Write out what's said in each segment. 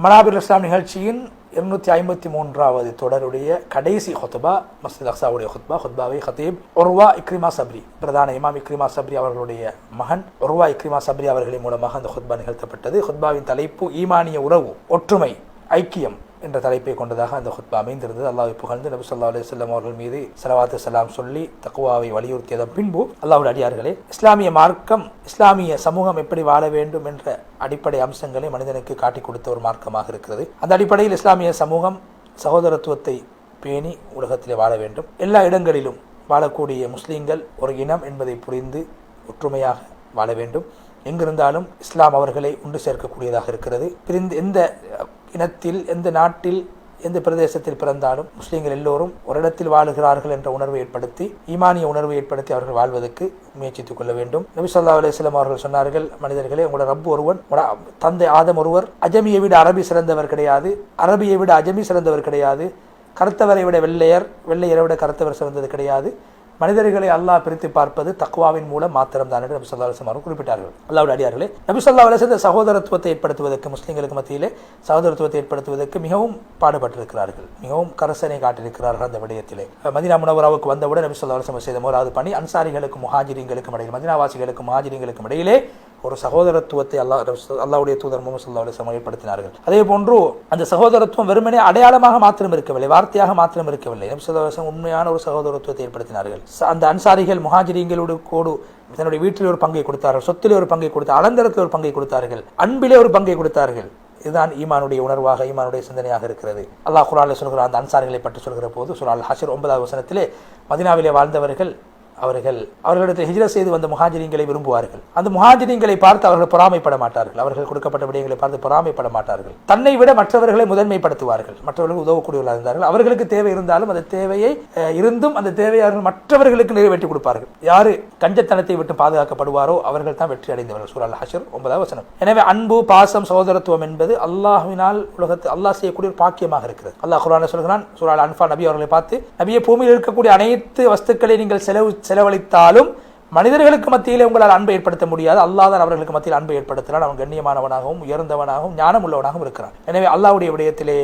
மனாபிர் இஸ்லாம் நிகழ்ச்சியின் 253வது தொடருடைய கடைசி ஹுத்பா மஸ்ஜித் அக்ஸாவுடைய ஹுத்பாவை ஹதீப் உர்வா இக்ரிமா சப்ரி, பிரதான இமாம் இக்ரிமா சப்ரி அவர்களுடைய மகன் உர்வா இக்ரிமா சப்ரி அவர்களின் மூலமாக அந்த ஹுத்பா நிகழ்த்தப்பட்டது. ஹுத்பாவின் தலைப்பு ஈமானிய உறவு, ஒற்றுமை, ஐக்கியம் என்ற தலைப்பை கொண்டதாக அந்த ஹுத்பா அமைந்திருந்தது. அல்லாஹ்வை புகழ்ந்து நபி ஸல்லல்லாஹு அலைஹி வஸல்லம் அவர்கள் மீது ஸலவாத்து ஸலாம் சொல்லி தக்வாவை வலியுறுத்தியதன் பின்பு, அல்லாஹ்வுடைய அடியார்களே, இஸ்லாமிய மார்க்கம், இஸ்லாமிய சமூகம் எப்படி வாழ வேண்டும் என்ற அடிப்படை அம்சங்களை மனிதனுக்கு காட்டிக் கொடுத்த ஒரு மார்க்கமாக இருக்கிறது. அந்த அடிப்படையில் இஸ்லாமிய சமூகம் சகோதரத்துவத்தை பேணி உலகத்திலே வாழ வேண்டும். எல்லா இடங்களிலும் வாழக்கூடிய முஸ்லீம்கள் ஒரு இனம் என்பதை புரிந்து ஒற்றுமையாக வாழ வேண்டும். எங்கிருந்தாலும் இஸ்லாம் அவர்களை ஒன்று சேர்க்கக்கூடியதாக இருக்கிறது. பிரிந்து எந்த இனத்தில், எந்த நாட்டில், எந்த பிரதேசத்தில் பிறந்தாலும் முஸ்லீம்கள் எல்லோரும் ஒரு இடத்தில் வாழுகிறார்கள் என்ற உணர்வை ஏற்படுத்தி, ஈமானிய உணர்வை ஏற்படுத்தி அவர்கள் வாழ்வதற்கு முயற்சித்துக் கொள்ள வேண்டும். நபி ஸல்லல்லாஹு அலைஹி வஸல்லம் அவர்கள் சொன்னார்கள், மனிதர்களே, உங்களோட ரப்பு ஒருவன், தந்தை ஆதம் ஒருவர். அஜமியை விட அரபி சிறந்தவர் கிடையாது, அரபியை விட அஜமி சிறந்தவர் கிடையாது, கருத்தவரை விட வெள்ளையரை விட கருத்தவர் சிறந்தது கிடையாது. மனிதர்களை அல்லாஹ் பிரித்து பார்ப்பது தக்வாவின் மூலம் மாத்திரம் தான் என்று நபி ஸல்லல்லாஹு அலைஹி வஸல்லம் குறிப்பிட்டார்கள். அல்லாஹ்வுடைய அடியார்களே, நபி ஸல்லல்லாஹு அலைஹி வஸல்லம் சகோதரத்துவத்தை ஏற்படுத்துவதற்கு, முஸ்லிம்களுக்கு மத்தியிலே சகோதரத்துவத்தை ஏற்படுத்துவதற்கு மிகவும் பாடுபட்டிருக்கிறார்கள், மிகவும் கரசனை காட்டியிருக்கிறார்கள். அந்த விடயத்திலே மதீனா முனவராவுக்கு வந்தவுடன் நபி ஸல்லல்லாஹு அலைஹி வஸல்லம் செய்த முதலாவது பணி, அன்சாரிகளுக்கும் முஹாஜிரின்களுக்கும் இடையில், மதீனாவாசிகளுக்கும் முஹாஜிரின்களுக்கும் இடையிலே ஒரு சகோதரத்துவத்தை அல்லாஹ்வுடைய தூதர் முஹம்மது ஸல்லல்லாஹு அலைஹி வஸல்லம் ஏற்படுத்தினார்கள். அதே போன்று அந்த சகோதரத்துவம் வெறுமனே அடையாளமாக மாத்திரம் இருக்கவில்லை, வார்த்தையாக மாத்திரம் இருக்கவில்லை. நபி ஸல்லல்லாஹு அலைஹி வஸல்லம் உண்மையான ஒரு சகோதரத்துவத்தை ஏற்படுத்தினார்கள். அந்த அன்சாரிகள் முஹாஜிரிங்களோடு தன்னுடைய வீட்டில் ஒரு பங்கை கொடுத்தார்கள், சொத்திலே ஒரு பங்கை கொடுத்தார்கள், அலந்தரத்தில் ஒரு பங்கை கொடுத்தார்கள், அன்பிலே ஒரு பங்கை கொடுத்தார்கள். இதுதான் ஈமானுடைய உணர்வாக, ஈமானுடைய சிந்தனையாக இருக்கிறது. அல்லாஹ் குர்ஆனில் சொல்கிற அந்த அன்சாரிகளை பற்றி சொல்கிற போது சூரா அல் ஹஷ்ர் 9வது வசனத்திலே, மதீனாவிலே வாழ்ந்தவர்கள் அவர்களிடத்தில் ஹிஜ்ரத் செய்து வந்த முஹாஜிரிங்களை விரும்புவார்கள். அந்த முஹாஜிரிங்களை பார்த்து அவர்கள் பொறாமைப்பட மாட்டார்கள், அவர்கள் கொடுக்கப்பட்ட விடயங்களை பார்த்து பொறாமைப்பட மாட்டார்கள். தன்னை விட மற்றவர்களை முதன்மைப்படுத்துவார்கள், மற்றவர்களுக்கு உதவக்கூடியவர்களாக இருந்தார்கள். அவர்களுக்கு தேவை இருந்தாலும் அந்த தேவையை இருந்தும் அந்த தேவையை அவர்கள் மற்றவர்களுக்கு நிறைவேற்றி கொடுப்பார்கள். யாரு கஞ்சத்தனத்தை விட்டு பாதுகாக்கப்படுவாரோ அவர்கள் தான் வெற்றி அடைந்தவர்கள். சூரா அல் ஹஷ்ர் 9வது வசனம். எனவே அன்பு, பாசம், சகோதரத்துவம் என்பது அல்லாஹ்வினால் உலகத்தில் அல்லாஹ் செய்யக்கூடிய ஒரு பாக்கியமாக இருக்கிறது. அல்லாஹ் குர்ஆனில் சொல்கிறான், சூரா அல் அன்ஃபால் நபி அவர்களை பார்த்து, நபியே, பூமியில் இருக்கக்கூடிய அனைத்து வஸ்துக்களை நீங்கள் செலவழித்தாலும் மனிதர்களுக்கு மத்தியிலே உங்களால் அன்பை ஏற்படுத்த முடியாது. அல்லாஹ் தான் அவர்களுக்கு மத்தியில் அன்பை ஏற்படுத்தினால் அவன் கண்ணியமானவனாகவும் உயர்ந்தவனாகவும் ஞானம் உள்ளவனாகவும் இருக்கிறான். எனவே அல்லாஹ்வுடைய விடயத்திலே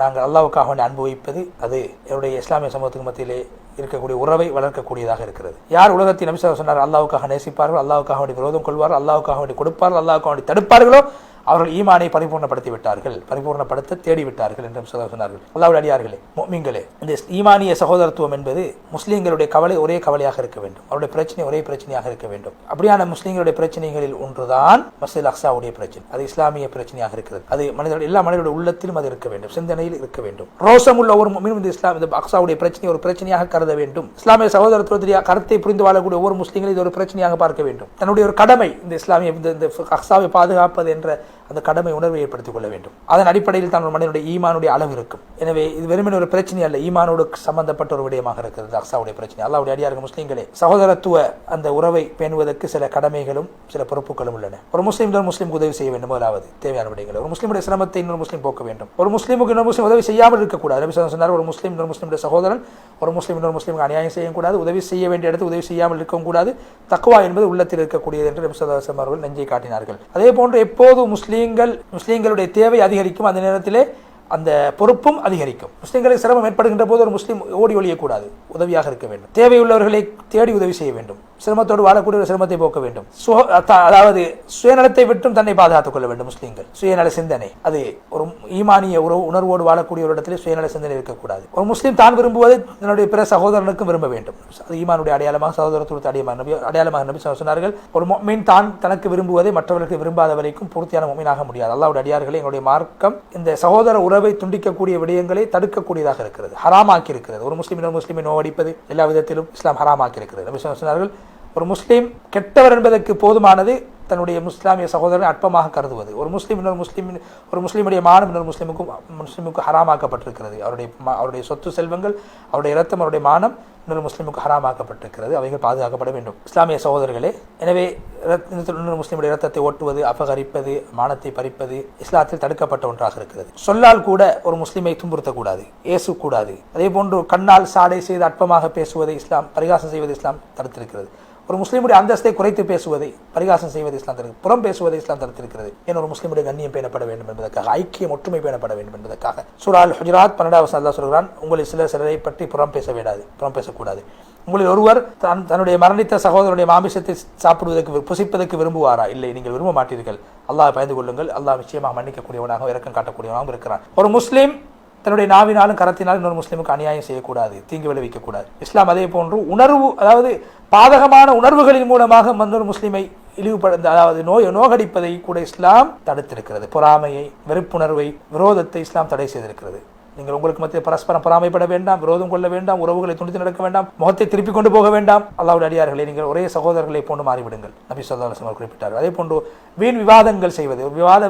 நாங்கள் அல்லாஹ்வுக்காக அன்பு வைப்பது, அது என்னுடைய இஸ்லாமிய சமூகத்துக்கு மத்தியிலே இருக்கக்கூடிய உறவை வளர்க்கக்கூடியதாக இருக்கிறது. யார் உலகத்தில் நபி ஸல்லல்லாஹு அலைஹி வஸல்லம் சொன்னார், அல்லாஹ்வுக்காக நேசிப்பார்கள், அல்லாஹ்வுக்காக வேண்டி விரோதம் கொள்வார்கள், அல்லாஹ்வுக்காக வேண்டி கொடுப்பார்கள், அல்லாஹ்வுக்காக வேண்டி தடுப்பார்களோ அவர்கள் ஈமானை பரிபூர்ணப்படுத்தி விட்டார்கள், பரிபூர்ணப்படுத்த தேடிவிட்டார்கள் என்று சொன்னார்கள். அல்லாஹ்வுடைய அடியார்களே, முஃமின்களே, இந்த ஈமானிய சகோதரத்துவம் என்பது முஸ்லீம்களுடைய கவலை ஒரே கவலையாக இருக்க வேண்டும், அவருடைய பிரச்சனை ஒரே பிரச்சனையாக இருக்க வேண்டும். அப்படியான முஸ்லீம்களுடைய பிரச்சனைகளில் ஒன்றுதான் மஸ்ஜித் அக்ஸாவுடைய பிரச்சனை. அது இஸ்லாமிய பிரச்சனையாக இருக்கிறது. அது எல்லா மனிதர்களுடைய உள்ளத்திலும் அது இருக்க வேண்டும், சிந்தனையில் இருக்க வேண்டும். ரோசம் உள்ள ஒரு முஃமின் இந்த அக்ஸாவுடைய பிரச்சனை ஒரு பிரச்சனையாக கருத வேண்டும். இஸ்லாமிய சகோதரத்துவ கருத்தை புரிந்து வாழக்கூடிய ஒவ்வொரு முஸ்லீம்களும் இது ஒரு பிரச்சனையாக பார்க்க வேண்டும். தன்னுடைய ஒரு கடமை, இந்த இஸ்லாமிய இந்த அக்ஸாவை பாதுகாப்பது என்ற அந்த கடமை உணர்வை ஏற்படுத்திக் கொள்ள வேண்டும். அதன் அடிப்படையில் தான் ஒரு மனிதனுடைய ஈமானுடைய அளவு இருக்கும். எனவே இது வெறுமனே ஒரு பிரச்சனை அல்ல, ஈமானோடு சம்பந்தப்பட்ட ஒரு விடயமாக இருக்கிறது அக்ஸாவுடைய பிரச்சனை. அல்லாஹ்வுடைய அடியார்கள் முஸ்லீம்களே, சகோதரத்துவ அந்த உறவை பேணுவதற்கு சில கடமைகளும் சில பொறுப்புகளும் உள்ளன. ஒரு முஸ்லீம் இன்னொரு முஸ்லீமுக்கு உதவி செய்ய வேண்டும். முதலாவது தேவையான விடயங்கள். ஒரு முஸ்லீமுடைய சிரமத்தை இன்னொரு முஸ்லீம் போக்க வேண்டும். ஒரு முஸ்லீமுக்கு இன்னொரு முஸ்லீம் உதவி செய்யாமல் இருக்கக்கூடாது. நபி ஸல்லல்லாஹு அலைஹி வஸல்லம் சொன்னார், ஒரு முஸ்லீம் இன்னொரு முஸ்லீமுடைய சகோதரன், ஒரு முஸ்லீம் இன்னொரு முஸ்லீமுக்கு அநியாயம் செய்யக்கூடாது, உதவி செய்ய வேண்டிய இடத்து உதவி செய்யாமல் இருக்கவும் கூடாது. தக்வா என்பது உள்ளத்தில் இருக்கக்கூடியது என்று நபி ஸல்லல்லாஹு அலைஹி வஸல்லம் அவர்கள் நெஞ்சை காட்டினார்கள். அதே போன்று எப்போது முஸ்லீம்களுடைய தேவை அதிகரிக்கும், அந்த நேரத்திலே அந்த பொறுப்பும் அதிகரிக்கும். முஸ்லீம்களுக்கு சிரமம் ஏற்படுகின்ற போது ஒரு முஸ்லீம் ஓடி ஒழியக்கூடாது, உதவியாக இருக்க வேண்டும். தேவையுள்ளவர்களை தேடி உதவி செய்ய வேண்டும். சிரமத்தோடு வாழக்கூடிய ஒரு சிரமத்தை போக்க வேண்டும். அதாவது சுயநலத்தை விட்டும் தன்னை பாதுகாத்துக் கொள்ள வேண்டும். முஸ்லீம்கள் சுயநல சிந்தனை, அது ஒரு ஈமானிய உணர்வோடு வாழக்கூடிய ஒரு இடத்திலே சுயநல சிந்தனை இருக்கக்கூடாது. ஒரு முஸ்லீம் தான் விரும்புவதை தன்னுடைய பிற சகோதரனுக்கும் விரும்ப வேண்டும். அது ஈமானுடைய அடையாளமாக, சகோதரத்துவ அடையாளமாக நபி சொன்னார்கள். ஒரு முஃமின் தான் தனக்கு விரும்புவதை மற்றவர்களுக்கு விரும்பாத வரைக்கும் பூர்த்தியான முஃமினாக முடியாது. அல்லாஹ்வுடைய அடியார்களே, எங்களுடைய மார்க்கம் இந்த சகோதர உறவை துண்டிக்கக்கூடிய விடயங்களை தடுக்கக்கூடியதாக இருக்கிறது, ஹராமாக்கி இருக்கிறது. ஒரு முஸ்லீம் இன்னொரு முஸ்லீமை நோவடிப்பது எல்லா விதத்திலும் இஸ்லாம் ஹராமாக்கி இருக்கிறது. நபி சொன்னார்கள், ஒரு முஸ்லீம் கெட்டவர் என்பதற்கு போதுமானது தன்னுடைய இஸ்லாமிய சகோதரனை அற்பமாக கருதுவது. ஒரு முஸ்லீமுடைய மானம் இன்னொரு முஸ்லீமுக்கு ஹராமாக்கப்பட்டிருக்கிறது. அவருடைய சொத்து செல்வங்கள், அவருடைய இரத்தம், அவருடைய மானம் இன்னொரு முஸ்லீமுக்கு ஹராமாக்கப்பட்டிருக்கிறது. அவைகள் பாதுகாக்கப்பட வேண்டும். இஸ்லாமிய சகோதரர்களே, எனவே இன்னொரு முஸ்லீமுடைய இரத்தத்தை ஓட்டுவது, அபகரிப்பது, மானத்தை பறிப்பது இஸ்லாத்தில் தடுக்கப்பட்ட ஒன்றாக இருக்கிறது. சொல்லால் கூட ஒரு முஸ்லீமை துன்புறுத்தக்கூடாது, ஏசக்கூடாது. அதே போன்று கண்ணால் சாடை செய்து அற்பமாக பேசுவதை இஸ்லாம், பரிகாசம் செய்வது இஸ்லாம் தடுத்திருக்கிறது. ஒரு முஸ்லீமுடைய அந்தஸ்தை குறைத்து பேசுவதை, பரிகாசம் செய்வதை இஸ்லாம் தடுக்கிறது. புறம் பேசுவதை இஸ்லாம் தடுத்திருக்கிறது. ஏன் ஒரு முஸ்லீமுடைய கண்ணியம் பேணப்பட வேண்டும் என்பதற்காக, ஐக்கியம் ஒற்றுமை பேணப்பட வேண்டும் என்பதற்காக. சூரா அல் ஹுஜராத் 12வது அல்லாஹ் சொல்கிறான், உங்களில் சிலரை பற்றி புறம் பேச வேண்டாது, புறம் பேசக்கூடாது. உங்களில் ஒருவர் தன்னுடைய மரணித்த சகோதரனுடைய மாமிசத்தை சாப்பிடுவதற்கு புசிப்பதற்கு விரும்புவாரா? இல்லை, நீங்கள் விரும்ப மாட்டீர்கள். அல்லாஹ் பயந்து கொள்ளுங்கள். அல்லாஹ் நிச்சயமாக மன்னிக்கக்கூடியவனாக இரக்கம் காட்டக்கூடியவனாகவும் இருக்கிறான். ஒரு முஸ்லீம் தன்னுடைய நாவினாலும் கரத்தினாலும் இன்னொரு முஸ்லீமுக்கு அநியாயம் செய்யக்கூடாது, தீங்கு விளைவிக்கக்கூடாது. இஸ்லாம் அதே போன்று உணர்வு, அதாவது பாதகமான உணர்வுகளின் மூலமாக மற்றொரு முஸ்லீமை இழிவுபடுத்த, அதாவது நோகடிப்பதை கூட இஸ்லாம் தடுத்திருக்கிறது. பொறாமையை, வெறுப்புணர்வை, விரோதத்தை இஸ்லாம் தடை செய்திருக்கிறது. நீங்கள் உங்களுக்கு மத்தியில் பரஸ்பரம் பொறாமைப்பட வேண்டாம், விரோதம் கொள்ள வேண்டாம், உறவுகளை துண்டித்து நடக்க வேண்டாம், முகத்தை திருப்பி கொண்டு போக வேண்டாம். அல்லாஹ்வுடைய அடியார்களை நீங்கள் ஒரே சகோதரர்களை போன்று மாறிவிடுங்கள், நபி ஸல்லல்லாஹு அலைஹி வஸல்லம் குறிப்பிட்டார்கள். அதே போன்று வீண் விவாதங்கள் செய்வது,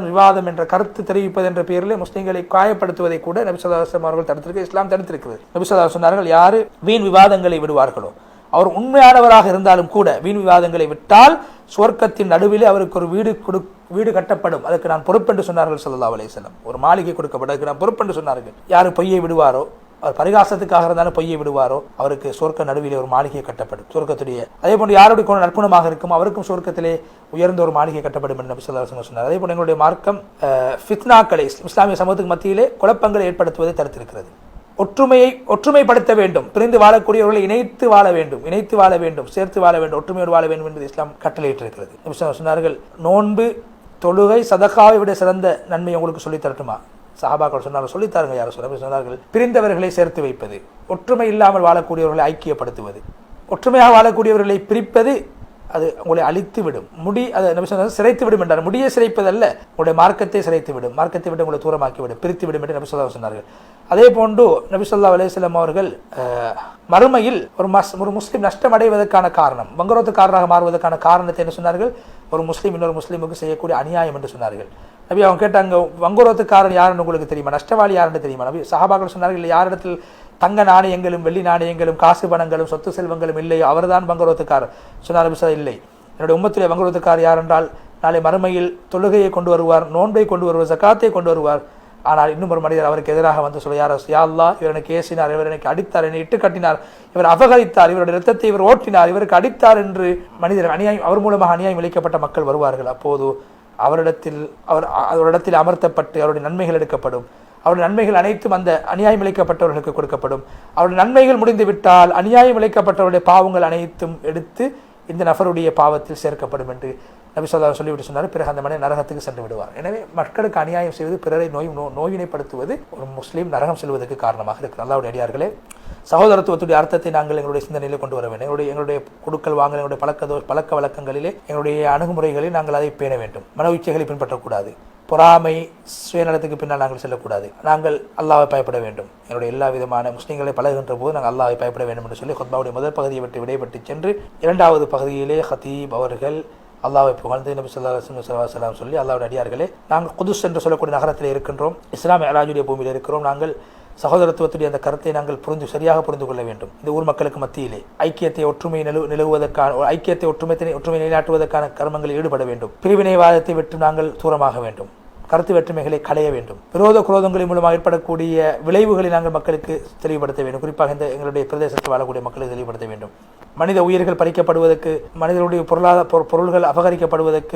விவாதம் என்ற கருத்து தெரிவிப்பது என்ற பெயரில் முஸ்லிம்களை காயப்படுத்துவதை கூட நபி ஸல்லல்லாஹு அலைஹி வஸல்லம் அவர்கள் தடுத்திருக்க, இஸ்லாம் தடுத்திருக்கிறது. நபி ஸல்லல்லாஹு அலைஹி வஸல்லம் சொன்னார்கள், யாரு வீண் விவாதங்களை விடுவார்களோ, அவர் உண்மையானவராக இருந்தாலும் கூட வீண் விவாதங்களை விட்டால் சுவர்க்கத்தின் நடுவிலே அவருக்கு ஒரு வீடு கட்டப்படும், அதுக்கு நான் பொறுப்பென்று சொன்னார்கள் ஸல்லல்லாஹு அலைஹி வஸல்லம். ஒரு மாளிகை கொடுக்கப்படும், அதுக்கு நான் பொறுப்பென்று சொன்னார்கள். யாரு பொய்யை விடுவாரோ, அவர் பரிகாசத்துக்காக இருந்தாலும் பொய்யை விடுவாரோ, அவருக்கு சொர்க்க நடுவிலே ஒரு மாளிகை கட்டப்படும், சொர்க்கத்துடைய. அதே போன்று யாருடைய நற்குணமாக இருக்கும் அவருக்கும் சொர்க்கத்திலே உயர்ந்த ஒரு மாளிகை கட்டப்படும் என்று நபி ஸல்லல்லாஹு அலைஹி வஸல்லம் சொன்னார். அதே போன்று எங்களுடைய மார்க்கம் ஃபித்னாக்களை, இஸ்லாமிய சமூகத்துக்கு மத்தியிலே குழப்பங்களை ஏற்படுத்துவதை தடுத்திருக்கிறது. ஒற்றுமைப்படுத்த வேண்டும், பிரிந்து வாழக்கூடியவர்களை இணைத்து வாழ வேண்டும், சேர்த்து வாழ வேண்டும், ஒற்றுமையோடு வாழ வேண்டும் என்று இஸ்லாம் கட்டளையிட்டிருக்கிறது. நபி ஸல்லல்லாஹு அலைஹி வஸல்லம் சொன்னார்கள், நோன்பு, தொழுகை, சதகாவை விட சிறந்த நன்மை உங்களுக்கு சொல்லித் தரட்டுமா? சஹாபாக்கள் சொன்னார்கள், சொல்லித்தாருங்க. யாரும் சொன்னார்கள், பிரிந்தவர்களை சேர்த்து வைப்பது, ஒற்றுமை இல்லாமல் வாழக்கூடியவர்களை ஐக்கியப்படுத்துவது, ஒற்றுமையாக வாழக்கூடியவர்களை பிரிப்பது அது உங்களை அழித்து விடும், அதை நபி ஸல்லல்லாஹு சிரைத்து விடும் என்றார். முடியை சிரைப்பதல்ல, உங்களுடைய மார்க்கத்தை சிரைத்து விடும், மார்க்கத்தை விட்டு உங்களை தூரமாக்கி விடும், பிரித்து விடும் என்று நபி ஸல்லல்லாஹு அலைஹி வஸல்லம் சொன்னார்கள். அதே போன்று நபி ஸல்லல்லாஹு அலைஹி வஸல்லம் அவர்கள் மறுமையில் ஒரு முஸ்லீம் நஷ்டம் அடைவதற்கான காரணம், வங்குரோத்துக்காரராக மாறுவதற்கான காரணத்தை என்ன சொன்னார்கள்? ஒரு முஸ்லீம் இன்னொரு முஸ்லீமுக்கு செய்யக்கூடிய அநியாயம் என்று சொன்னார்கள். நபி அவங்க கேட்டாங்க, வங்குரோத்துக்காரன் யாருன்னு உங்களுக்கு தெரியுமா, நஷ்டவாளி யாருன்னு தெரியுமா? நபி சஹாபாக்கள் சொன்னார்கள், யாரிடத்தில் தங்க நாணயங்களும் வெள்ளி நாணயங்களும் காசு பணங்களும் சொத்து செல்வங்களும் இல்லையோ அவர்தான் வங்குரோத்துக்காரர். சொன்னார் நபி ஸல்லல்லாஹு இல்லை, என்னுடைய உம்மத்திலே வங்குரோத்துக்காரர் யார் என்றால் நாளை மறுமையில் தொழுகையை கொண்டு வருவார், நோன்பை கொண்டு வருவார், ஜகாத்தை கொண்டு வருவார். ஆனால் இன்னும் ஒரு மனிதர் அவருக்கு எதிராக வந்து சொல்ல, யா அல்லாஹ், இவர் எனக்கு ஏசினார், இவர் எனக்கு அடித்தார், என்னை இட்டு கட்டினார், இவர் அபகரித்தார், இவருடைய இரத்தத்தை இவர் ஓட்டினார், இவருக்கு அடித்தார் என்று மனிதர் அநியாயம், அவர் மூலமாக அநியாயம் இழைக்கப்பட்ட மக்கள் வருவார்கள். அப்போது அவரிடத்தில் அமர்த்தப்பட்டு அவருடைய நன்மைகள் எடுக்கப்படும், அவருடைய நன்மைகள் அனைத்தும் அந்த அநியாயம் இழைக்கப்பட்டவர்களுக்கு கொடுக்கப்படும். அவருடைய நன்மைகள் முடிந்து விட்டால் அநியாயம் இழைக்கப்பட்டவருடைய பாவங்கள் அனைத்தும் எடுத்து இந்த நபருடைய பாவத்தில் சேர்க்கப்படும் என்று நபி ஸல்லல்லாஹு அலைஹி சொல்லிவிட்டு சொன்னார். பிறகு அந்த மனிதன் நரகத்துக்கு சென்று விடுவார். எனவே மக்களுக்கு அநியாயம் செய்வது, பிறரை நோயினைப்படுத்துவது ஒரு முஸ்லீம் நரகம் செல்வதற்கு காரணமாக இருக்கிறது. அல்லாஹ்வுடைய அடியார்களே, சகோதரத்துவத்துடைய அர்த்தத்தை நாங்கள் எங்களுடைய சிந்தனையிலே கொண்டு வர வேண்டும். எங்களுடைய கொடுக்கல் வாங்கல், எங்களுடைய பழக்க வழக்கங்களிலே, எங்களுடைய அணுகுமுறைகளில் நாங்கள் அதை பேண வேண்டும். மன இச்சைகளை பின்பற்றக்கூடாது, பொறாமை, சுயநலத்துக்கு பின்னால் நாங்கள் செல்லக்கூடாது. நாங்கள் அல்லாஹ்வை பயப்பட வேண்டும். என்னுடைய எல்லா விதமான முஸ்லீம்களை பழகுகின்ற போது நாங்கள் அல்லாஹ்வை பயப்பட வேண்டும் என்று சொல்லி ஹுத்பாவுடைய முதல் பகுதியை விட்டு விடைபெற்று சென்று இரண்டாவது பகுதியிலே ஹதீப் அவர்கள் அல்லாஹ்வை புகழ்ந்து நபி ஸல்லல்லாஹு அலைஹி வஸல்லம் சொல்லி, அல்லாஹ்வுடைய அடியார்களே, நாங்கள் குதுஸ் என்று சொல்லக்கூடிய நகரத்தில் இருக்கின்றோம், இஸ்லாம் மிஅராஜுடைய பூமியில் இருக்கிறோம். நாங்கள் சகோதரத்துவத்துடைய அந்த கருத்தை நாங்கள் சரியாக புரிந்து கொள்ள வேண்டும். இந்த ஊர் மக்களுக்கு மத்தியிலே ஐக்கியத்தை, ஒற்றுமையை நிலைநாட்டுவதற்கான கர்மங்களில் ஈடுபட வேண்டும். பிரிவினைவாதத்தை விட்டு நாங்கள் தூரமாக வேண்டும். கருத்து வேற்றுமைகளை களைய வேண்டும். குரோதங்களின் மூலமாக ஏற்படக்கூடிய விளைவுகளை நாங்கள் மக்களுக்கு தெளிவுபடுத்த வேண்டும். குறிப்பாக இந்த எங்களுடைய பிரதேசத்தில் வாழக்கூடிய மக்களுக்கு தெளிவுபடுத்த வேண்டும். மனித உயிர்கள் பறிக்கப்படுவதற்கு, மனிதனுடைய பொருள்கள் அபகரிக்கப்படுவதற்கு,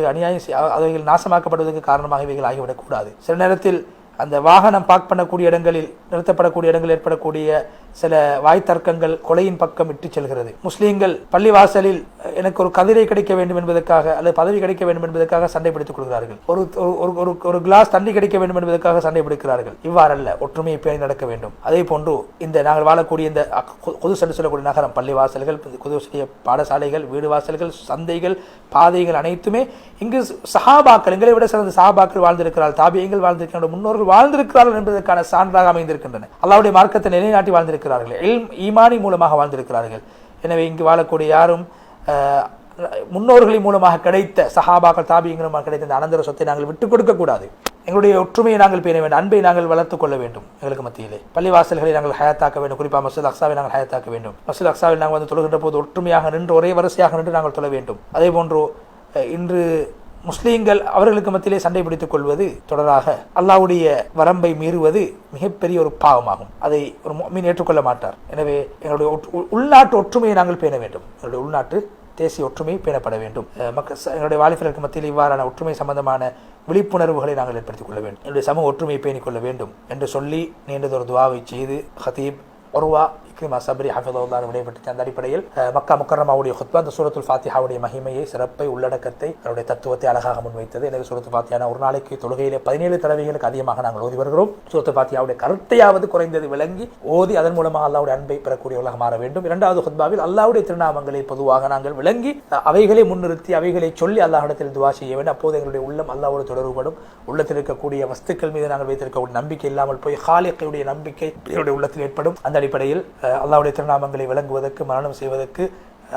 அவைகள் நாசமாக்கப்படுவதற்கு காரணமாக இவைகள் ஆகிவிடக்கூடாது. சில நேரத்தில் அந்த வாகனம் பார்க் பண்ணக்கூடிய இடங்களில், நிறுத்தப்படக்கூடிய இடங்களில் ஏற்படக்கூடிய சில வாய்த்தர்க்கங்கள் கொலையின் பக்கம் இட்டு செல்கிறது. முஸ்லீம்கள் பள்ளிவாசலில் எனக்கு ஒரு கதிரை கிடைக்க வேண்டும் என்பதற்காக அல்லது பதவி கிடைக்க வேண்டும் என்பதற்காக சண்டை பிடித்துக் கொள்கிறார்கள். ஒரு கிளாஸ் தண்ணி கிடைக்க வேண்டும் என்பதற்காக சண்டை பிடிக்கிறார்கள். இவ்வாறல்ல, ஒற்றுமையை பேணி நடக்க வேண்டும். அதே போன்று இந்த நாங்கள் வாழக்கூடிய இந்த குதுஸ் என்று சொல்லக்கூடிய நகரம், பள்ளிவாசல்கள், குதுஸுடைய பாடசாலைகள், வீடு வாசல்கள், சந்தைகள், பாதைகள் அனைத்துமே இங்கு சஹாபாக்கள், எங்களை விட சிறந்த சஹாபாக்கள் வாழ்ந்திருக்கிறார்கள், தாபியங்கள் வாழ்ந்திருக்கின்ற, முன்னோர்கள் வாழ்ந்திருக்கிறார்கள் என்பதற்கான சான்றாக அமைந்திருக்கின்றன. அல்லாஹ்வுடைய மார்க்கத்தை நிலைநாட்டி வாழ்ந்திருக்கிறார்கள், ஈமானி மூலமாக வாழ்ந்திருக்கிறார்கள். எனவே இங்கு வாழக்கூடிய யாரும் முன்னோர்களின் மூலமாக கிடைத்த சஹாபாக்கள், தாபியங்கள் கிடைத்த இந்த அனந்தர சொத்தை நாங்கள் விட்டுக் கொடுக்க கூடாது. எங்களுடைய ஒற்றுமையை நாங்கள் பேண வேண்டும், அன்பை நாங்கள் வளர்த்துக் கொள்ள வேண்டும். எங்களுக்கு மத்தியிலே பள்ளிவாசல்களை நாங்கள் ஹயாத்தாக்க வேண்டும். குறிப்பாக மஸ்ஜித் அக்ஸாவை நாங்கள் ஹயாத்தாக்க வேண்டும். மஸ்ஜித் அக்ஸாவில் நாங்கள் வந்து தொழுகின்ற போது ஒற்றுமையாக நின்று, ஒரே வரிசையாக நின்று நாங்கள் தொழ வேண்டும். அதே போன்று இன்று முஸ்லீம்கள் அவர்களுக்கு மத்தியிலே சண்டை பிடித்துக் கொள்வது, தொடராக அல்லாஹ்வுடைய வரம்பை மீறுவது மிகப்பெரிய ஒரு பாவமாகும். அதை ஒரு முஃமின் ஏற்றுக்கொள்ள மாட்டார். எனவே எங்களுடைய உள்நாட்டு ஒற்றுமையை நாங்கள் பேண வேண்டும். எங்களுடைய உள்நாட்டு தேசிய ஒற்றுமை பேணப்பட வேண்டும். எங்களுடைய வாலிபர்களுக்கு மத்தியில் இவ்வாறான ஒற்றுமை சம்பந்தமான விழிப்புணர்வுகளை நாங்கள் ஏற்படுத்திக் கொள்ள வேண்டும். என்னுடைய சமூக ஒற்றுமையை பேணிக் கொள்ள வேண்டும் என்று சொல்லி நீண்டதொரு துவாவை செய்து ஹதீப் உர்வா இக்ரிமா சப்ரி ஹஃபிதுல்லாஹ் விடைபெற்ற அந்த அடிப்படையில் மக்கா முக்கர்ரமாவுடைய ஹுத்பா அந்த சூரத்துல் ஃபாத்திஹாவுடைய மகிமையை, சிறப்பை, உள்ளடக்கத்தை, அவருடைய தத்துவத்தை அழகாக முன்வைத்தது. எனவே சூரத்துல் ஃபாத்திஹா ஒரு நாளைக்கு தொழுகையிலே 17 தடவைகளுக்கு அதிகமாக நாங்கள் ஓதி வருகிறோம். சூரத்துல் ஃபாத்திஹாவுடைய கருத்தையாவது குறைந்தது விளங்கி ஓதி அதன் மூலமாக அல்லாஹ்வுடைய அன்பை பெறக்கூடியவர்களாக மாற வேண்டும். இரண்டாவது ஹுத்பாவில் அல்லாஹ்வுடைய திருநாமங்களை பொதுவாக நாங்கள் விளங்கி அவைகளை முன்னிறுத்தி அவைகளை சொல்லி அல்லாஹ்விடத்தில் துஆ செய்ய வேண்டும். அப்போது எங்களுடைய உள்ளம் அல்லாஹ்வோடு தொடர்புபடும். உள்ளத்தில் இருக்கக்கூடிய வஸ்துக்கள் மீது நாங்கள் வைத்திருக்கக்கூடிய நம்பிக்கை இல்லாமல் போய் காலிக்குடைய நம்பிக்கை என்னுடைய உள்ளத்தில் ஏற்படும். அந்த அடிப்படையில் அல்லாஹ்வுடைய திருநாமங்களை விளங்குவதற்கு, மரணம் செய்வதற்கு,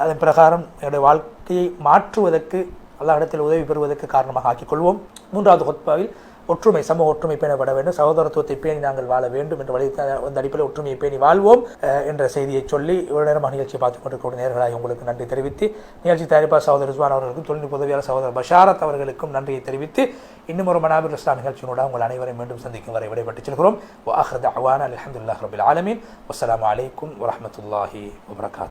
அதன் பிரகாரம் என்னுடைய வாழ்க்கையை மாற்றுவதற்கு, அல்லாஹ்விடத்தில் உதவி பெறுவதற்கு காரணமாக ஆக்கிக் கொள்வோம். மூன்றாவது ஹுத்பாவில் ஒற்றுமை, சமூக ஒற்றுமை பேணப்பட வேண்டும், சகோதரத்துவத்தை பேணி நாங்கள் வாழ வேண்டும் என்ற அந்த அடிப்படையில் ஒற்றுமையை பேணி வாழ்வோம் என்ற செய்தியை சொல்லி இவ்வளவு நேரமாக நிகழ்ச்சியை பார்த்துக் கொண்டிருக்கிற நேயர்களாக உங்களுக்கு நன்றி தெரிவித்து, நிகழ்ச்சி தயாரிப்பாளர் சகோதரர் ரிஸ்வான் அவர்களுக்கும் தொழில்நுட்ப உதவியாளர் சகோதரர் பஷாரத் அவர்களுக்கும் நன்றியை தெரிவித்து இன்னும் ஒரு மனாபிர் இஸ்லாம் நிகழ்ச்சியினோட உங்கள் அனைவரையும் மீண்டும் சந்திக்கும் வரை விடைபெற்றுச் செல்கிறோம். வஆஹிரு தஅவானா அல்ஹம்துலில்லாஹி ரப்பில் ஆலமீன். வஸ்ஸலாமு அலைக்கும் வரஹ்மத்துல்லாஹி வபரகாத்துஹு.